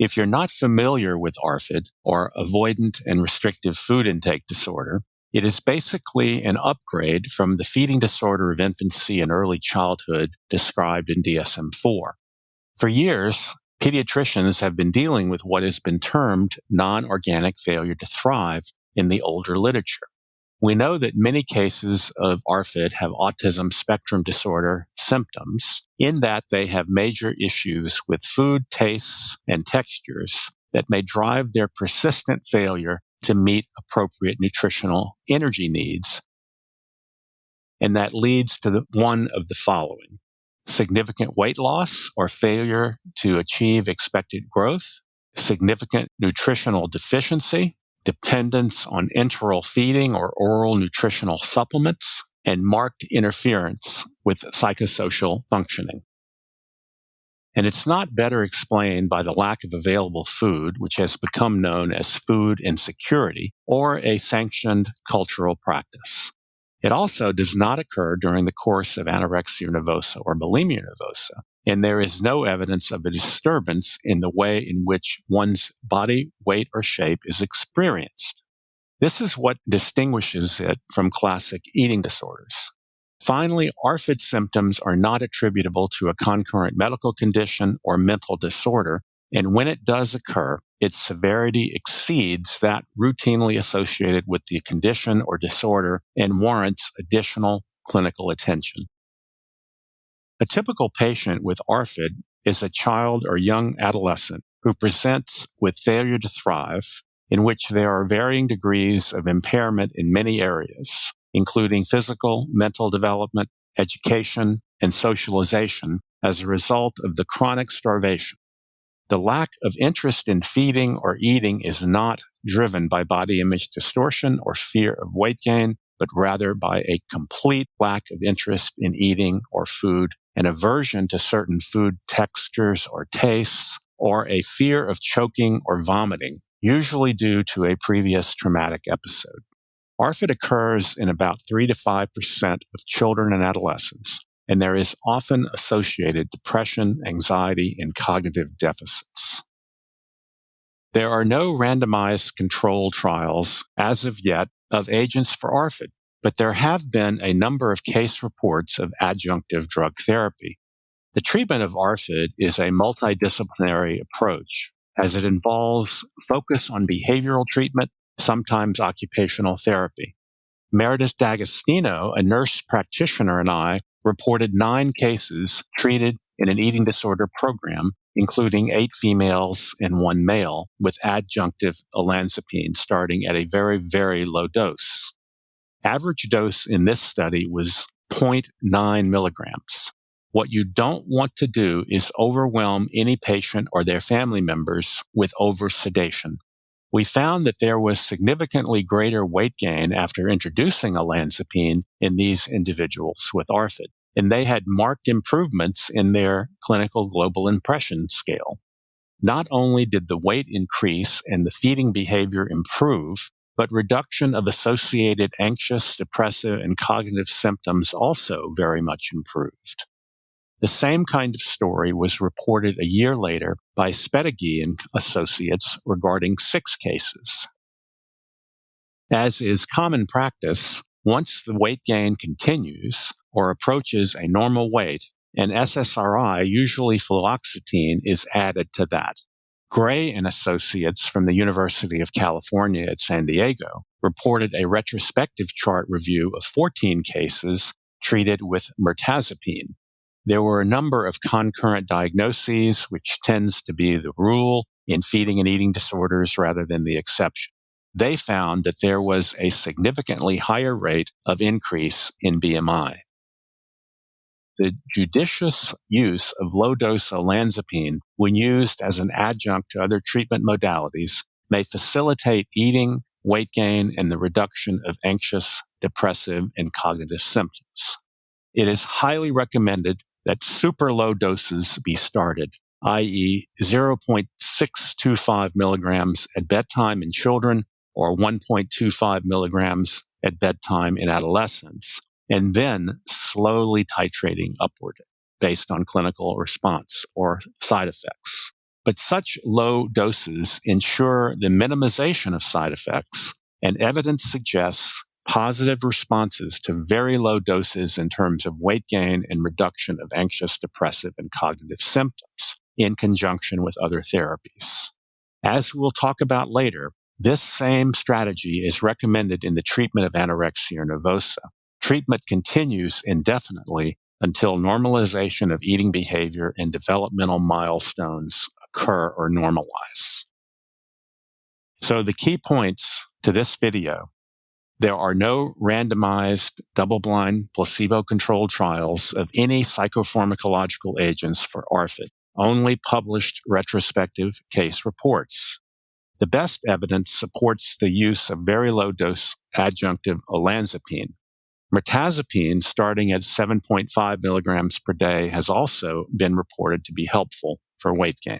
If you're not familiar with ARFID, or Avoidant and Restrictive Food Intake Disorder, it is basically an upgrade from the feeding disorder of infancy and early childhood described in DSM-4. For years, pediatricians have been dealing with what has been termed non-organic failure to thrive in the older literature. We know that many cases of ARFID have autism spectrum disorder symptoms in that they have major issues with food tastes and textures that may drive their persistent failure to meet appropriate nutritional energy needs. And that leads to one of the following: significant weight loss or failure to achieve expected growth, significant nutritional deficiency, dependence on enteral feeding or oral nutritional supplements, and marked interference with psychosocial functioning. And it's not better explained by the lack of available food, which has become known as food insecurity, or a sanctioned cultural practice. It also does not occur during the course of anorexia nervosa or bulimia nervosa, and there is no evidence of a disturbance in the way in which one's body, weight, or shape is experienced. This is what distinguishes it from classic eating disorders. Finally, ARFID symptoms are not attributable to a concurrent medical condition or mental disorder, and when it does occur, its severity exceeds that routinely associated with the condition or disorder and warrants additional clinical attention. A typical patient with ARFID is a child or young adolescent who presents with failure to thrive, in which there are varying degrees of impairment in many areas, including physical, mental development, education, and socialization as a result of the chronic starvation. The lack of interest in feeding or eating is not driven by body image distortion or fear of weight gain, but rather by a complete lack of interest in eating or food, an aversion to certain food textures or tastes, or a fear of choking or vomiting, usually due to a previous traumatic episode. ARFID occurs in about 3 to 5% of children and adolescents, and there is often associated depression, anxiety, and cognitive deficits. There are no randomized controlled trials as of yet of agents for ARFID, but there have been a number of case reports of adjunctive drug therapy. The treatment of ARFID is a multidisciplinary approach, as it involves focus on behavioral treatment, sometimes occupational therapy. Meredith D'Agostino, a nurse practitioner, and I reported 9 cases treated in an eating disorder program, including 8 females and 1 male, with adjunctive olanzapine starting at a very, very low dose. Average dose in this study was 0.9 milligrams. What you don't want to do is overwhelm any patient or their family members with over-sedation. We found that there was significantly greater weight gain after introducing olanzapine in these individuals with ARFID, and they had marked improvements in their clinical global impression scale. Not only did the weight increase and the feeding behavior improve, but reduction of associated anxious, depressive, and cognitive symptoms also very much improved. The same kind of story was reported a year later by Spedaghi and Associates regarding 6 cases. As is common practice, once the weight gain continues or approaches a normal weight, an SSRI, usually fluoxetine, is added to that. Gray and Associates from the University of California at San Diego reported a retrospective chart review of 14 cases treated with mirtazapine. There were a number of concurrent diagnoses, which tends to be the rule in feeding and eating disorders rather than the exception. They found that there was a significantly higher rate of increase in BMI. The judicious use of low-dose olanzapine, when used as an adjunct to other treatment modalities, may facilitate eating, weight gain, and the reduction of anxious, depressive, and cognitive symptoms. It is highly recommended that super low doses be started, i.e. 0.625 milligrams at bedtime in children or 1.25 milligrams at bedtime in adolescents, and then slowly titrating upward based on clinical response or side effects. But such low doses ensure the minimization of side effects, and evidence suggests positive responses to very low doses in terms of weight gain and reduction of anxious, depressive, and cognitive symptoms in conjunction with other therapies. As we'll talk about later, this same strategy is recommended in the treatment of anorexia nervosa. Treatment continues indefinitely until normalization of eating behavior and developmental milestones occur or normalize. So the key points to this video: there are no randomized, double-blind, placebo-controlled trials of any psychopharmacological agents for ARFID, only published retrospective case reports. The best evidence supports the use of very low-dose adjunctive olanzapine. Mirtazapine, starting at 7.5 milligrams per day, has also been reported to be helpful for weight gain.